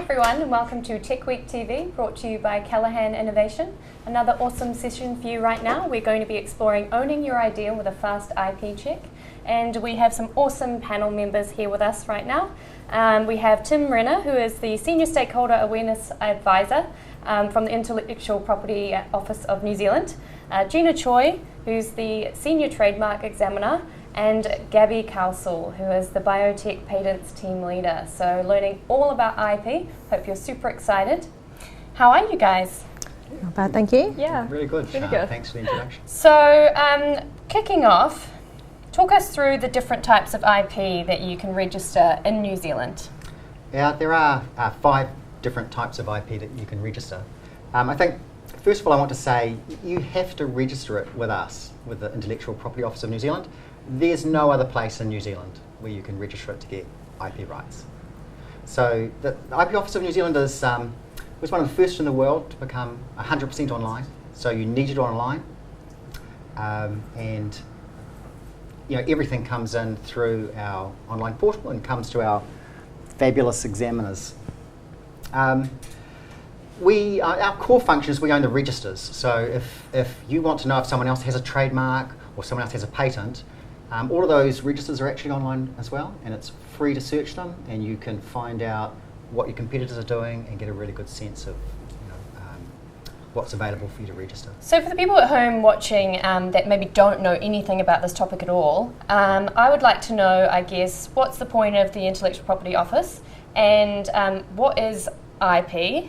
everyone, and welcome to Techweek TV, brought to you by Callaghan Innovation. Another awesome session for you right now. We're going to be exploring owning your idea with a fast IP check, and we have some awesome panel members here with us right now. We have Tim Renner, who is the Senior Stakeholder Awareness Advisor from the Intellectual Property Office of New Zealand, Gina Choi, who's the Senior Trademark Examiner, and Gabby Cowsall, who is the Biotech Patents Team Leader. So learning all about IP. Hope you're super excited. How are you guys? Not bad, thank you. Yeah, really good. Really good. Thanks for the introduction. So kicking off, talk us through the different types of IP that you can register in New Zealand. Yeah, there are 5 different types of IP that you can register. I think, first of all, I want to say you have to register it with us, with the Intellectual Property Office of New Zealand. There's no other place in New Zealand where you can register it to get IP rights. So the IP Office of New Zealand was one of the first in the world to become 100% online. So you need it online, and everything comes in through our online portal and comes to our fabulous examiners. Our core function is we own the registers. So if you want to know if someone else has a trademark or someone else has a patent, all of those registers are actually online as well, and it's free to search them, and you can find out what your competitors are doing and get a really good sense of what's available for you to register. So for the people at home watching that maybe don't know anything about this topic at all, I would like to know, I guess, what's the point of the Intellectual Property Office, and what is IP,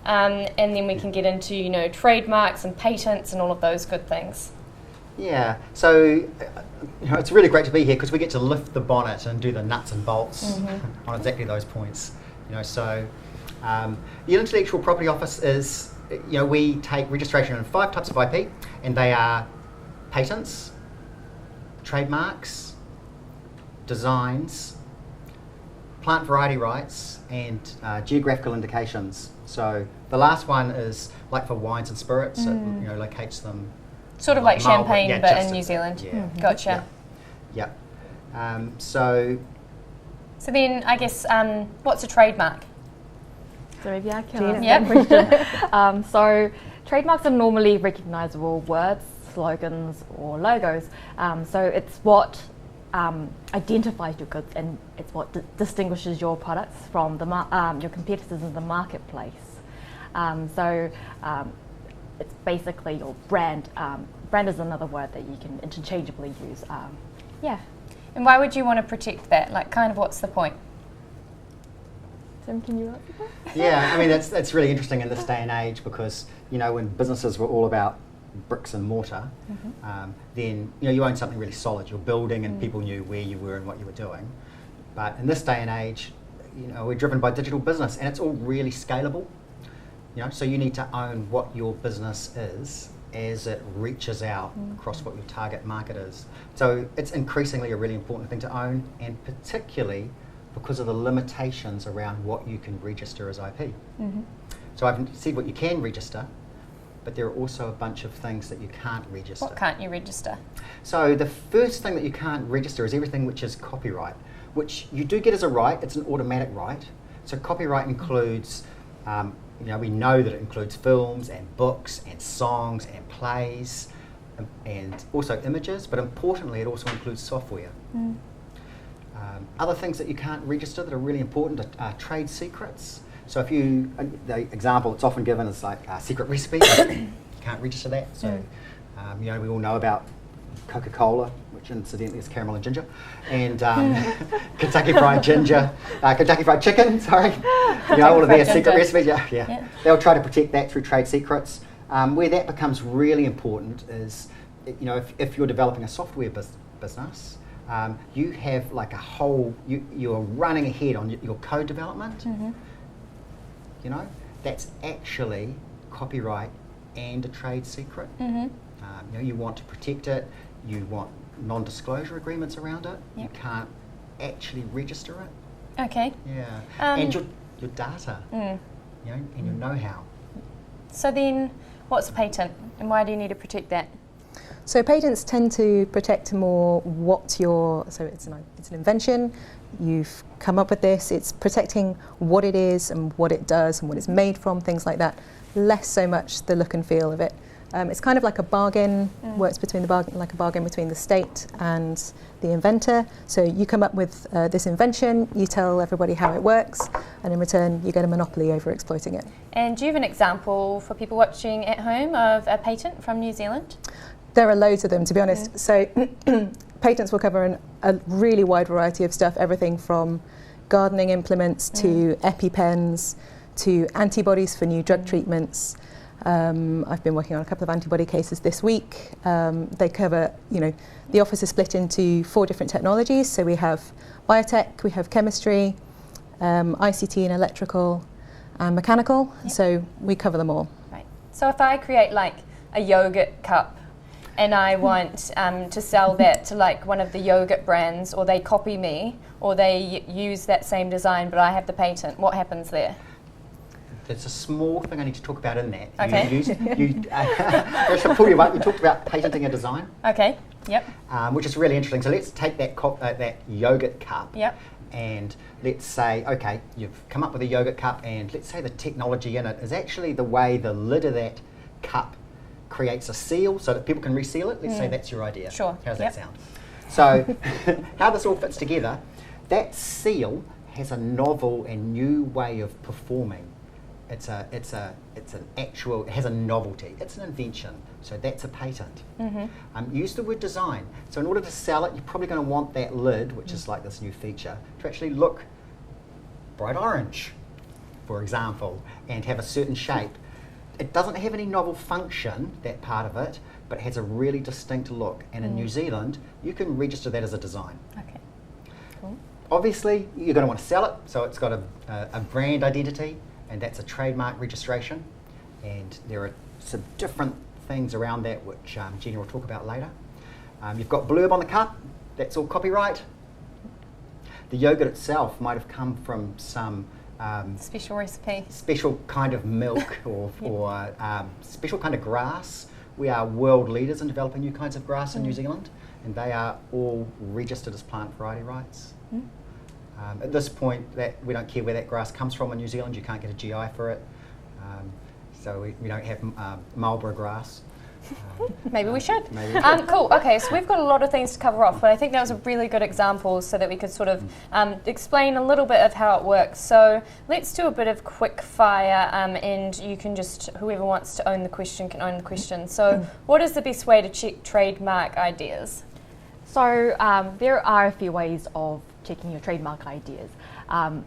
and then we can get into trademarks and patents and all of those good things. Yeah, so it's really great to be here because we get to lift the bonnet and do the nuts and bolts on exactly those points. The Intellectual Property Office is, we take registration in 5 types of IP, and they are patents, trademarks, designs, plant variety rights, and geographical indications. So the last one is like for wines and spirits, it locates them. Sort of like champagne, but in New Zealand. Yeah. Gotcha. Yeah. So then, I guess, what's a trademark? So maybe I can answer Yep. that question. So trademarks are normally recognisable words, slogans, or logos. So it's what identifies your goods, and it's what distinguishes your products from your competitors in the marketplace. It's basically your brand. Brand is another word that you can interchangeably use. And why would you want to protect that? Like, kind of what's the point? Tim, can you answer that? yeah, I mean that's really interesting in this day and age because when businesses were all about bricks and mortar, then you own something really solid. You're building, and people knew where you were and what you were doing. But in this day and age, we're driven by digital business, and it's all really scalable. So you need to own what your business is as it reaches out across what your target market is. So it's increasingly a really important thing to own, and particularly because of the limitations around what you can register as IP. So I've said what you can register, but there are also a bunch of things that you can't register. What can't you register? So the first thing that you can't register is everything which is copyright, which you do get as a right. It's an automatic right. So copyright includes we know that it includes films and books and songs and plays and also images, but importantly it also includes software. Other things that you can't register that are really important are trade secrets. So if the example that's often given is like secret recipes, you can't register that. So we all know about Coca-Cola, which incidentally is caramel and ginger, and Kentucky Fried Chicken, sorry. All of their secret recipes, yeah. They'll try to protect that through trade secrets. Where that becomes really important is, if you're developing a software business, you have like you're running ahead on your code development. That's actually copyright and a trade secret. You want to protect it. You want non-disclosure agreements around it. Yep. You can't actually register it. Okay. Yeah. And your data, and your know-how. So then, what's a patent, and why do you need to protect that? So patents tend to protect more what so it's an invention, you've come up with this, it's protecting what it is and what it does and what it's made from, things like that, less so much the look and feel of it. It's kind of like a bargain, works like a bargain between the state and the inventor. So you come up with this invention, you tell everybody how it works, and in return you get a monopoly over exploiting it. And do you have an example for people watching at home of a patent from New Zealand? There are loads of them, to be honest. So patents will cover a really wide variety of stuff, everything from gardening implements to EpiPens to antibodies for new drug treatments. I've been working on a couple of antibody cases this week. They cover, the office is split into 4 different technologies. So we have biotech, we have chemistry, ICT and electrical, and mechanical. Yep. So we cover them all. Right. So if I create like a yogurt cup and I want to sell that to like one of the yogurt brands, or they copy me, or they use that same design but I have the patent, what happens there? There's a small thing I need to talk about in that. Okay. Just to pull you up, you talked about patenting a design. Okay, yep. Which is really interesting. So let's take that yogurt cup. Yep. And let's say, okay, you've come up with a yogurt cup, and let's say the technology in it is actually the way the lid of that cup creates a seal so that people can reseal it. Let's say that's your idea. Sure. How does that sound? So how this all fits together, that seal has a novel and new way of performing. It has a novelty. It's an invention, so that's a patent. Use the word design. So in order to sell it, you're probably going to want that lid, which is like this new feature, to actually look bright orange, for example, and have a certain shape. It doesn't have any novel function, that part of it, but it has a really distinct look. And in New Zealand, you can register that as a design. Okay. Cool. Obviously, you're going to want to sell it, so it's got a brand identity, and that's a trademark registration. And there are some different things around that which Jenny will talk about later. You've got blurb on the cup, that's all copyright. The yogurt itself might have come from some special recipe. Special kind of milk or special kind of grass. We are world leaders in developing new kinds of grass in New Zealand, and they are all registered as plant variety rights. At this point, we don't care where that grass comes from in New Zealand. You can't get a GI for it. So we don't have Marlborough grass. Maybe we should. Maybe we should. Cool. Okay, so we've got a lot of things to cover off, but I think that was a really good example so that we could sort of explain a little bit of how it works. So let's do a bit of quick fire, and you can just, whoever wants to own the question can own the question. So what is the best way to check trademark ideas? So there are a few ways of checking your trademark ideas,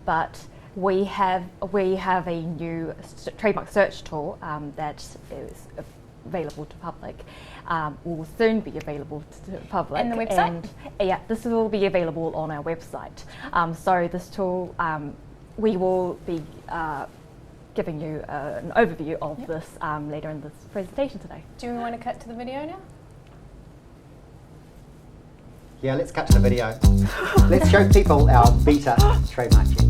but we have a new trademark search tool that is available to public, will soon be available to the public. And the website? And, yeah, this will be available on our website. So this tool, we will be giving you an overview of this later in this presentation today. Do we want to cut to the video now? Yeah, let's cut to the video. Let's show people our beta trademark check.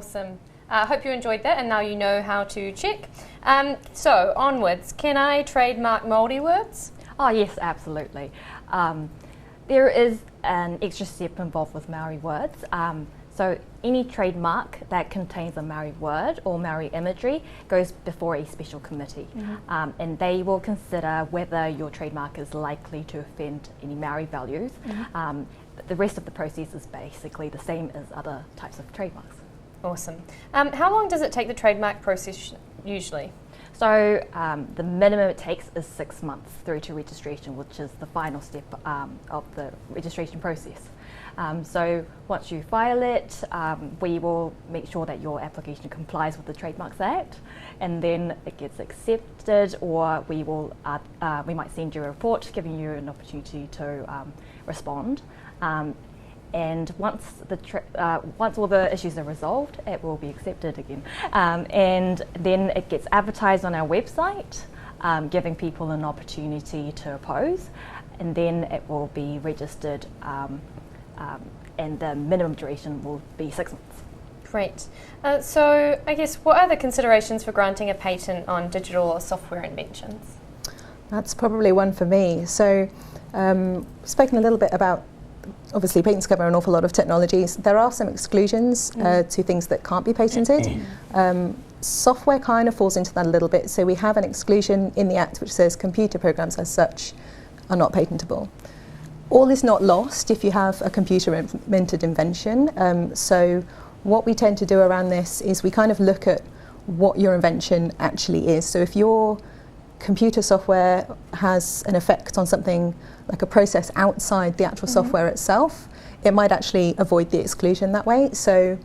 Awesome. I hope you enjoyed that, and now you know how to check. So onwards, can I trademark mouldy words? Oh yes, absolutely. There is an extra step involved with Maori words. So any trademark that contains a Maori word or Maori imagery goes before a special committee, and they will consider whether your trademark is likely to offend any Maori values. The rest of the process is basically the same as other types of trademarks. Awesome. How long does it take the trademark process usually? So the minimum it takes is 6 months through to registration, which is the final step of the registration process. So once you file it, we will make sure that your application complies with the Trademarks Act, and then it gets accepted, or we might send you a report giving you an opportunity to respond. And once all the issues are resolved, it will be accepted again. And then it gets advertised on our website, giving people an opportunity to oppose, and then it will be registered, and the minimum duration will be 6 months. Great. So I guess what are the considerations for granting a patent on digital or software inventions? That's probably one for me. So spoken a little bit about, obviously patents cover an awful lot of technologies. There are some exclusions to things that can't be patented. Software kind of falls into that a little bit. So we have an exclusion in the Act which says computer programs as such are not patentable. All is not lost if you have a computer-invented invention. So what we tend to do around this is we kind of look at what your invention actually is. So if your computer software has an effect on something like a process outside the actual software itself, it might actually avoid the exclusion that way. So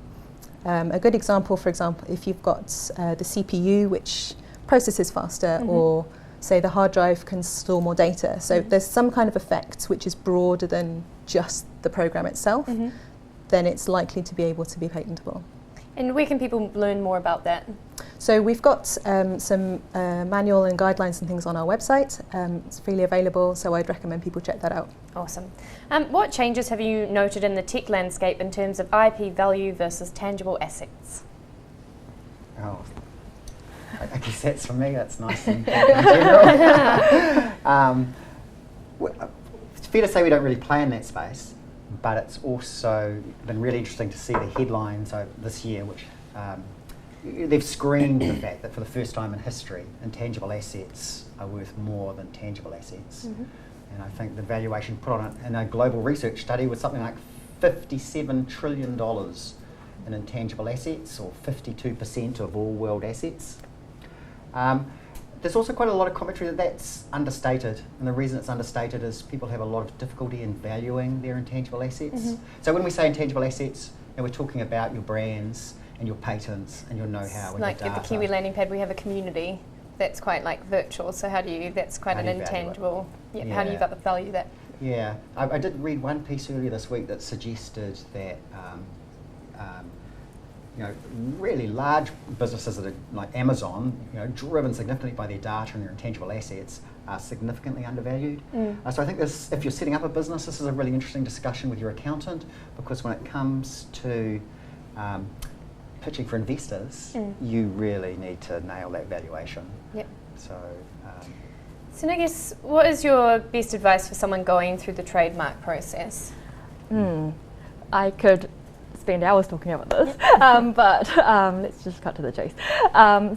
a good example, for example, if you've got the CPU which processes faster, or say the hard drive can store more data. So there's some kind of effect which is broader than just the program itself, then it's likely to be able to be patentable. And where can people learn more about that? So we've got some manual and guidelines and things on our website. It's freely available, so I'd recommend people check that out. Awesome. What changes have you noted in the tech landscape in terms of IP value versus tangible assets? Oh, I guess that's for me. That's nice and general. It's fair to say we don't really play in that space, but it's also been really interesting to see the headlines this year, which they've screened the fact that for the first time in history, intangible assets are worth more than tangible assets. And I think the valuation put on it in a global research study was something like $57 trillion in intangible assets, or 52% of all world assets. There's also quite a lot of commentary that that's understated, and the reason it's understated is people have a lot of difficulty in valuing their intangible assets. So when we say intangible assets, we're talking about your brands and your patents and your know-how and like your data. at the Kiwi landing pad, we have a community that's quite like virtual. So that's quite an intangible. How do you value that? Yeah, I did read one piece earlier this week that suggested that really large businesses that are like Amazon, driven significantly by their data and their intangible assets, are significantly undervalued. So I think if you're setting up a business, this is a really interesting discussion with your accountant, because when it comes to pitching for investors, you really need to nail that valuation. So I guess, what is your best advice for someone going through the trademark process? I could spend hours talking about this, but let's just cut to the chase.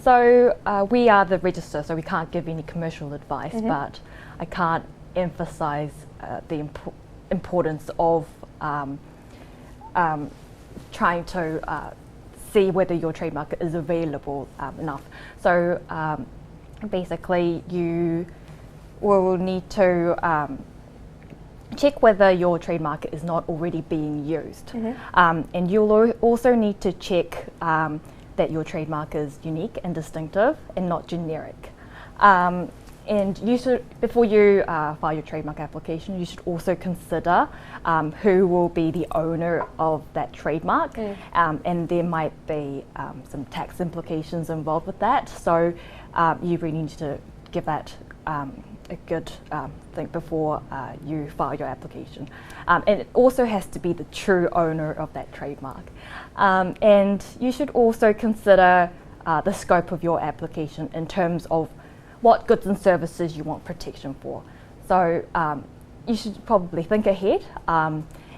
So we are the register, so we can't give any commercial advice, but I can't emphasize the importance of trying to see whether your trademark is available enough. So basically you will need to check whether your trademark is not already being used. And you'll also need to check that your trademark is unique and distinctive and not generic. And you should, before you file your trademark application, you should also consider who will be the owner of that trademark, and there might be some tax implications involved with that. So you really need to give that a good think before you file your application. And it also has to be the true owner of that trademark. And you should also consider the scope of your application in terms of what goods and services you want protection for. So you should probably think ahead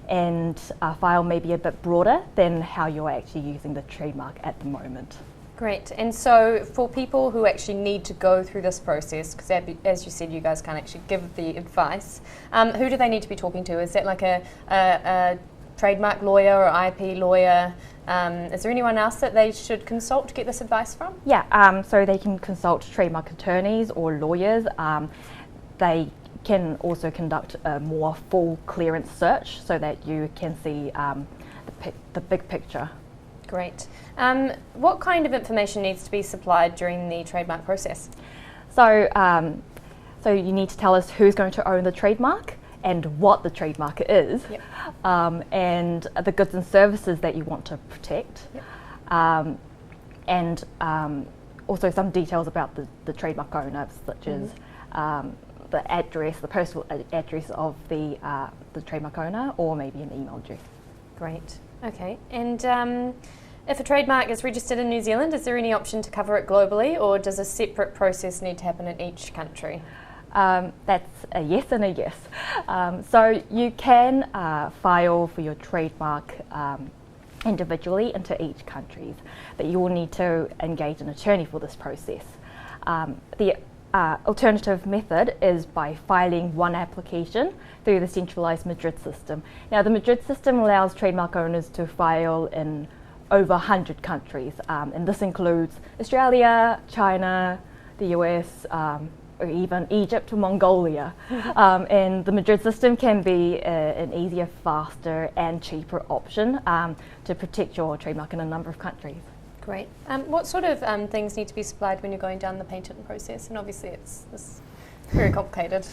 and file maybe a bit broader than how you're actually using the trademark at the moment. Great. And so for people who actually need to go through this process, because as you said, you guys can't actually give the advice, who do they need to be talking to? Is that like a trademark lawyer or IP lawyer? Is there anyone else that they should consult to get this advice from? Yeah, so they can consult trademark attorneys or lawyers. They can also conduct a more full clearance search so that you can see the big picture. Great. What kind of information needs to be supplied during the trademark process? So, so you need to tell us who's going to own the trademark and what the trademark is, Yep. and the goods and services that you want to protect, Yep. And also some details about the trademark owner, such as the address, the postal address of the trademark owner, or maybe an email address. Great. Okay. And if a trademark is registered in New Zealand, is there any option to cover it globally, or does a separate process need to happen in each country? That's a yes and a yes. So you can file for your trademark individually into each country, but you will need to engage an attorney for this process. The alternative method is by filing one application through the centralised Madrid system. Now, the Madrid system allows trademark owners to file in over 100 countries, and this includes Australia, China, the US, or even Egypt or Mongolia. And the Madrid system can be an easier, faster and cheaper option to protect your trademark in a number of countries. Great. What sort of things need to be supplied when you're going down the patent process? And obviously it's very complicated.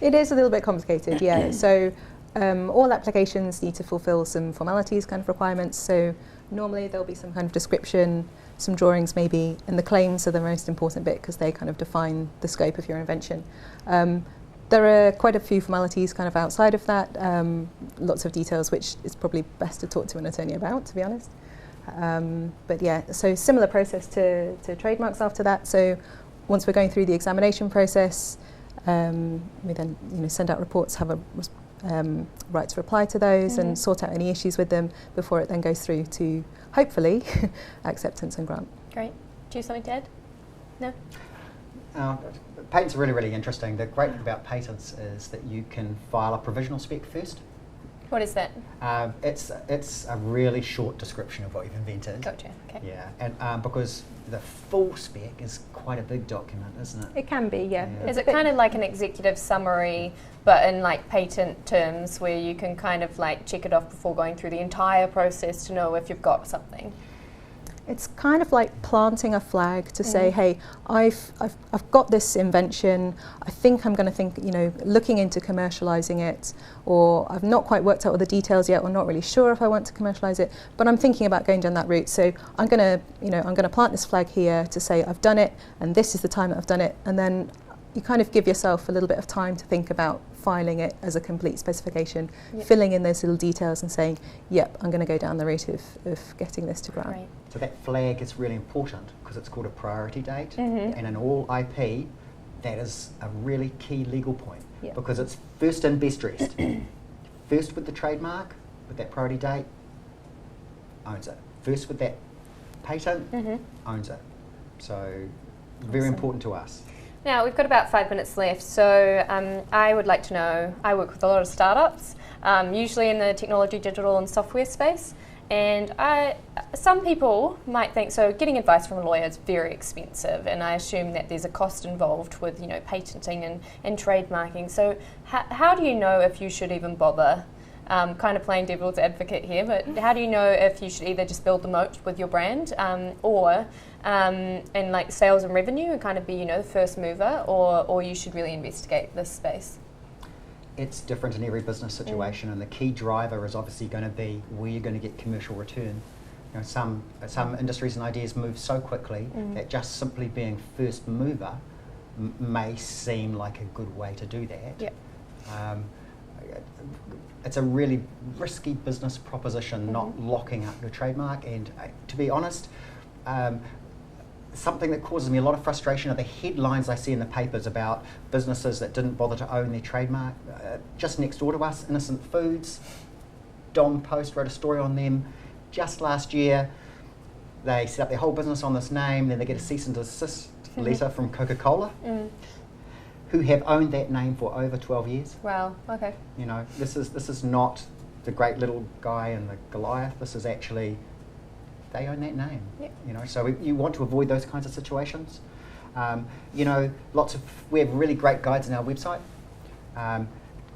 It is a little bit complicated, yeah. So all applications need to fulfill some formalities kind of requirements. So normally there'll be some kind of description, some drawings maybe, and the claims are the most important bit because they kind of define the scope of your invention. There are quite a few formalities kind of outside of that, lots of details which is probably best to talk to an attorney about, to be honest. But yeah, so similar process to trademarks after that. So once we're going through the examination process, we then send out reports, have a right to reply to those and sort out any issues with them before it then goes through to, hopefully, acceptance and grant. Great. Do you have something to add? No? Patents are really, really interesting. The great thing about patents is that you can file a provisional spec first. What is that? It's a really short description of what you've invented. Gotcha. Okay. Yeah, and because the full spec is quite a big document, isn't it? It can be, yeah. Is it kind of like an executive summary, but in like patent terms, where you can kind of like check it off before going through the entire process to know if you've got something? It's kind of like planting a flag to say, hey, I've got this invention. I think I'm going to think, looking into commercializing it, or I've not quite worked out all the details yet, or not really sure if I want to commercialize it, but I'm thinking about going down that route. So I'm going to plant this flag here to say I've done it, and this is the time that I've done it, and then you kind of give yourself a little bit of time to think about filing it as a complete specification, filling in those little details and saying, yep, I'm going to go down the route of getting this to ground. Right. So that flag is really important because it's called a priority date, and in all IP, that is a really key legal point because it's first in, best dressed. First with the trademark, with that priority date, owns it. First with that patent, owns it. So very important to us. Now, we've got about 5 minutes left, so I would like to know, I work with a lot of startups, usually in the technology, digital and software space, and some people might think, so getting advice from a lawyer is very expensive, and I assume that there's a cost involved with patenting and trademarking. So how do you know if you should even bother? Kind of playing devil's advocate here, but how do you know if you should either just build the moat with your brand or in like sales and revenue and kind of be the first mover, or you should really investigate this space? It's different in every business situation, and the key driver is obviously going to be where you're going to get commercial return. Some industries and ideas move so quickly that just simply being first mover may seem like a good way to do that. It's a really risky business proposition, not locking up your trademark. And to be honest, something that causes me a lot of frustration are the headlines I see in the papers about businesses that didn't bother to own their trademark. Just next door to us, Innocent Foods, Dom Post wrote a story on them just last year. They set up their whole business on this name, then they get a cease and desist letter from Coca-Cola, who have owned that name for over 12 years. Wow, okay. You know, this is not the great little guy and the Goliath. This is actually, they own that name. Yep. You know, so you want to avoid those kinds of situations. You know, we have really great guides on our website.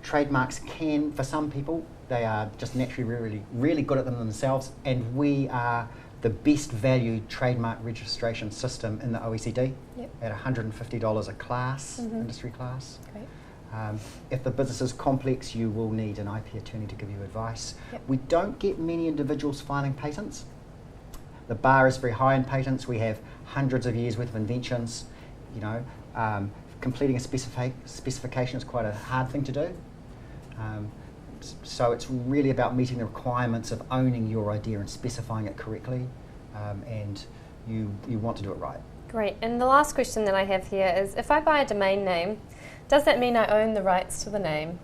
Trademarks can, for some people, they are just naturally really good at them themselves, and we are the best valued trademark registration system in the OECD at $150 a class, industry class. Great. If the business is complex, you will need an IP attorney to give you advice. Yep. We don't get many individuals filing patents. The bar is very high in patents. We have hundreds of years worth of inventions. You know, completing a specification is quite a hard thing to do. So it's really about meeting the requirements of owning your idea and specifying it correctly, and you want to do it right. Great. And the last question that I have here is, if I buy a domain name, does that mean I own the rights to the name?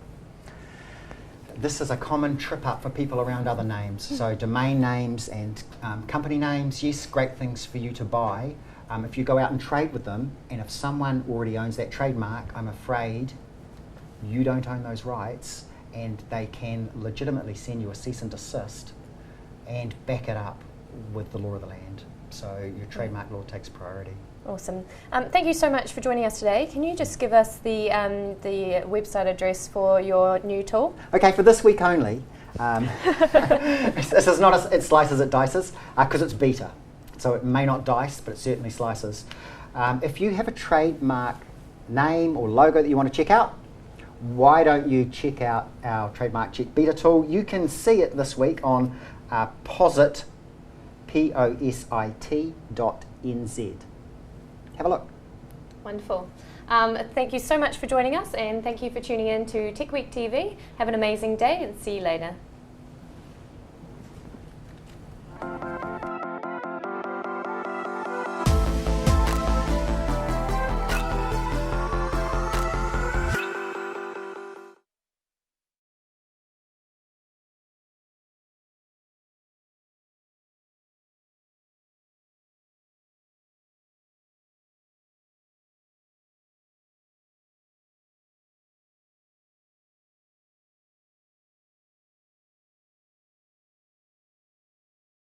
This is a common trip up for people around other names. So domain names and company names, yes, great things for you to buy. If you go out and trade with them, and if someone already owns that trademark, I'm afraid you don't own those rights, and they can legitimately send you a cease and desist and back it up with the law of the land. So your trademark law takes priority. Awesome. Thank you so much for joining us today. Can you just give us the website address for your new tool? Okay, for this week only, this is not it slices, it dices, because it's beta. So it may not dice, but it certainly slices. If you have a trademark name or logo that you want to check out, why don't you check out our trademark check beta tool? You can see it this week on posit, POSIT.NZ. Have a look. Wonderful. Thank you so much for joining us, and thank you for tuning in to Techweek TV. Have an amazing day and see you later.